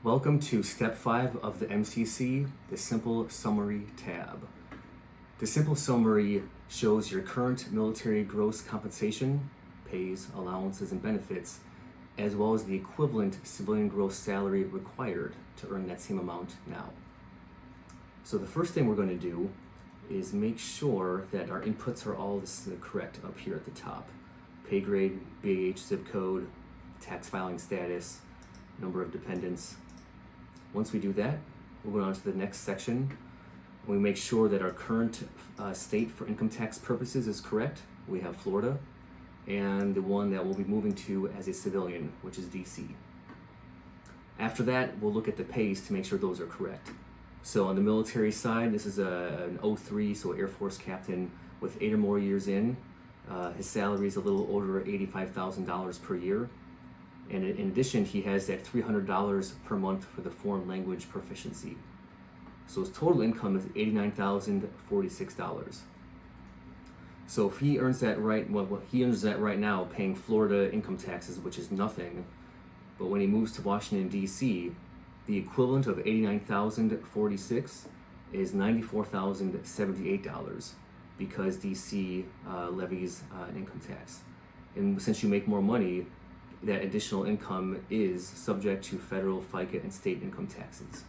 Welcome to Step 5 of the MCC, the Simple Summary tab. The Simple Summary shows your current military gross compensation, pays, allowances, and benefits, as well as the equivalent civilian gross salary required to earn that same amount now. So the first thing we're going to do is make sure that our inputs are all correct up here at the top. Pay grade, BAH zip code, tax filing status, number of dependents. Once we do that, we'll go on to the next section. We make sure that our current state for income tax purposes is correct. We have Florida, and the one that we'll be moving to as a civilian, which is DC. After that, we'll look at the pays to make sure those are correct. So on the military side, this is an 03, so Air Force captain with 8 or more years in. His salary is a little over $85,000 per year. And in addition, he has that $300 per month for the foreign language proficiency. So his total income is $89,046. So if he earns that he earns that right now paying Florida income taxes, which is nothing. But when he moves to Washington, D.C., the equivalent of $89,046 is $94,078 because D.C. Levies an income tax. And since you make more money, that additional income is subject to federal, FICA, and state income taxes.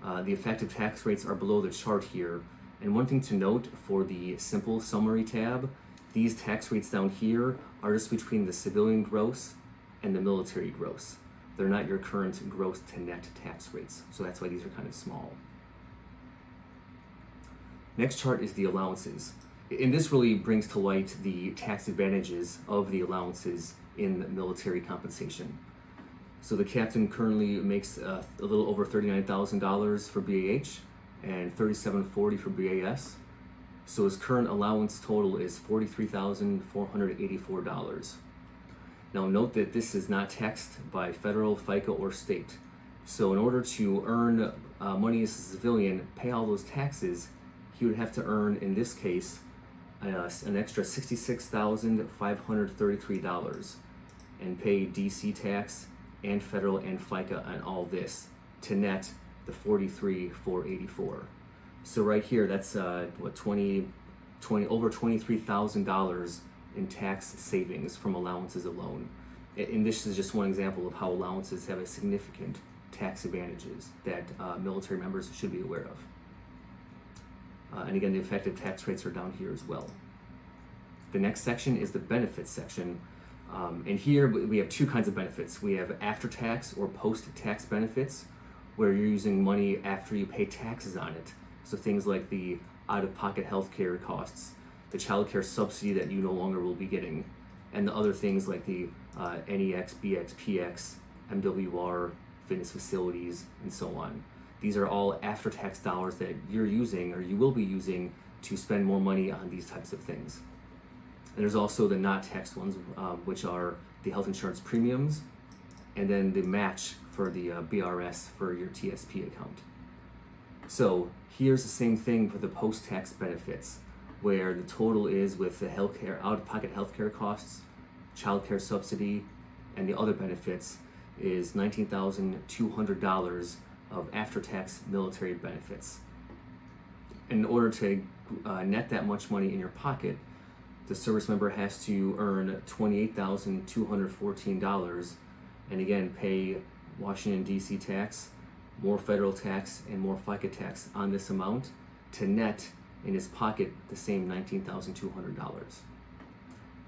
The effective tax rates are below the chart here. And one thing to note for the Simple Summary tab, these tax rates down here are just between the civilian gross and the military gross. They're not your current gross to net tax rates, so that's why these are kind of small. Next chart is the allowances. And this really brings to light the tax advantages of the allowances in military compensation. So the captain currently makes a little over $39,000 for BAH and $37,440 for BAS. So his current allowance total is $43,484. Now note that this is not taxed by federal, FICA, or state. So in order to earn money as a civilian, pay all those taxes, he would have to earn, in this case, an extra $66,533 and pay DC tax and federal and FICA on all this to net the $43,484. So right here, that's over $23,000 in tax savings from allowances alone. And this is just one example of how allowances have a significant tax advantages that military members should be aware of. And again, the effective tax rates are down here as well. The next section is the benefits section. And here we have two kinds of benefits. We have after-tax or post-tax benefits, where you're using money after you pay taxes on it. So things like the out-of-pocket health care costs, the child care subsidy that you no longer will be getting, and the other things like the NEX, BX, PX, MWR, fitness facilities, and so on. These are all after-tax dollars that you're using or you will be using to spend more money on these types of things. And there's also the not taxed ones, which are the health insurance premiums, and then the match for the BRS for your TSP account. So here's the same thing for the post-tax benefits, where the total is with the healthcare, out-of-pocket healthcare costs, child care subsidy, and the other benefits is $19,200 of after-tax military benefits. In order to net that much money in your pocket, the service member has to earn $28,214 and again pay Washington, D.C. tax, more federal tax, and more FICA tax on this amount to net in his pocket the same $19,200.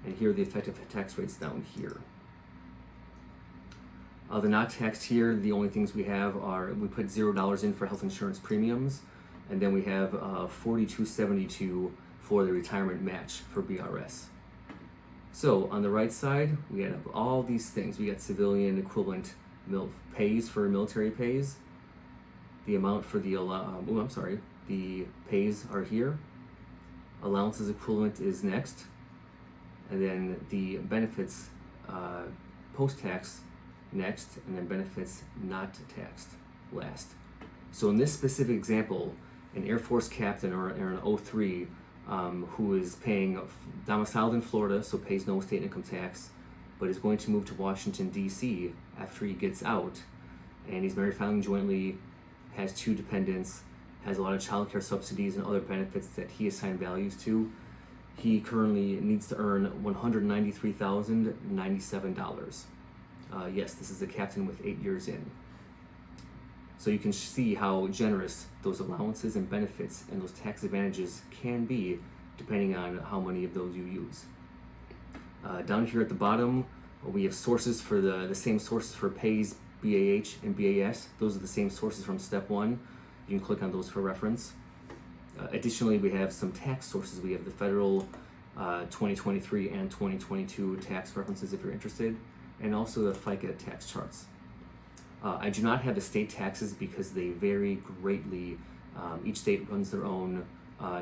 And here are the effective tax rates down here. The not taxed here, the only things we have are, we put $0 in for health insurance premiums, and then we have $42.72 for the retirement match for BRS. So on the right side, we have all these things. We got civilian equivalent pays for military pays. The amount for the the pays are here. Allowances equivalent is next, and then the benefits post-tax next, and then benefits not taxed last. So in this specific example, an Air Force captain or an 03 who is paying domiciled in Florida, so pays no state income tax, but is going to move to Washington, D.C. after he gets out, and he's married, filing jointly, has 2 dependents, has a lot of child care subsidies and other benefits that he assigned values to. He currently needs to earn $193,097. Yes, this is a captain with 8 years in. So you can see how generous those allowances and benefits and those tax advantages can be depending on how many of those you use. Down here at the bottom, we have sources for the same sources for pays, BAH, and BAS. Those are the same sources from step 1. You can click on those for reference. Additionally, we have some tax sources. We have the federal 2023 and 2022 tax references if you're interested, and also the FICA tax charts. I do not have the state taxes because they vary greatly. Each state runs their own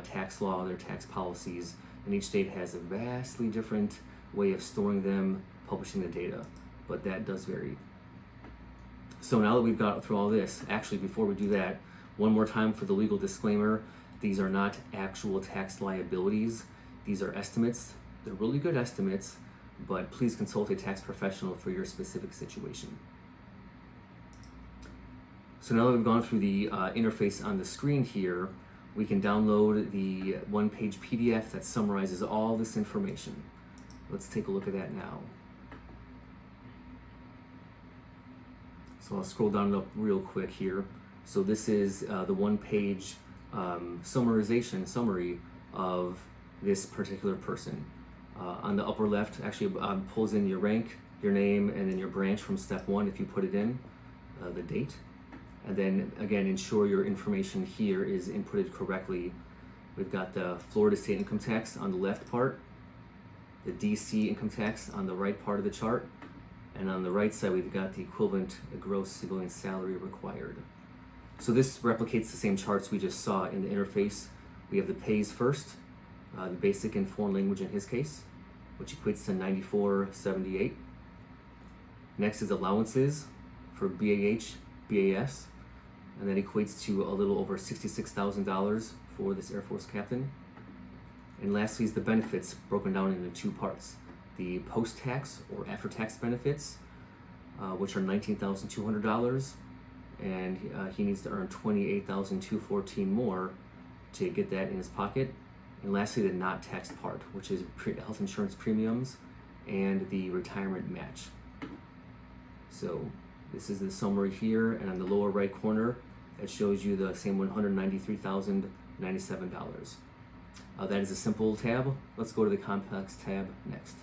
tax law, their tax policies, and each state has a vastly different way of storing them, publishing the data, but that does vary. So now that we've got through all this, actually before we do that, one more time for the legal disclaimer, these are not actual tax liabilities. These are estimates. They're really good estimates, but please consult a tax professional for your specific situation. So now that we've gone through the interface on the screen here, we can download the one-page PDF that summarizes all this information. Let's take a look at that now. So I'll scroll down up real quick here. So this is the one-page summary of this particular person. On the upper left, actually pulls in your rank, your name, and then your branch from step 1 if you put it in, the date. And then again, ensure your information here is inputted correctly. We've got the Florida state income tax on the left part, the DC income tax on the right part of the chart, and on the right side we've got the equivalent gross civilian salary required. So this replicates the same charts we just saw in the interface. We have the pays first, the basic and foreign language in his case, which equates to $94.78. Next is allowances for BAH, BAS, and that equates to a little over $66,000 for this Air Force captain. And lastly is the benefits, broken down into 2 parts. The post-tax or after-tax benefits, which are $19,200, and he needs to earn $28,214 more to get that in his pocket. And lastly, the not taxed part, which is health insurance premiums and the retirement match. So this is the summary here, and on the lower right corner, it shows you the same $193,097. That is a simple tab. Let's go to the complex tab next.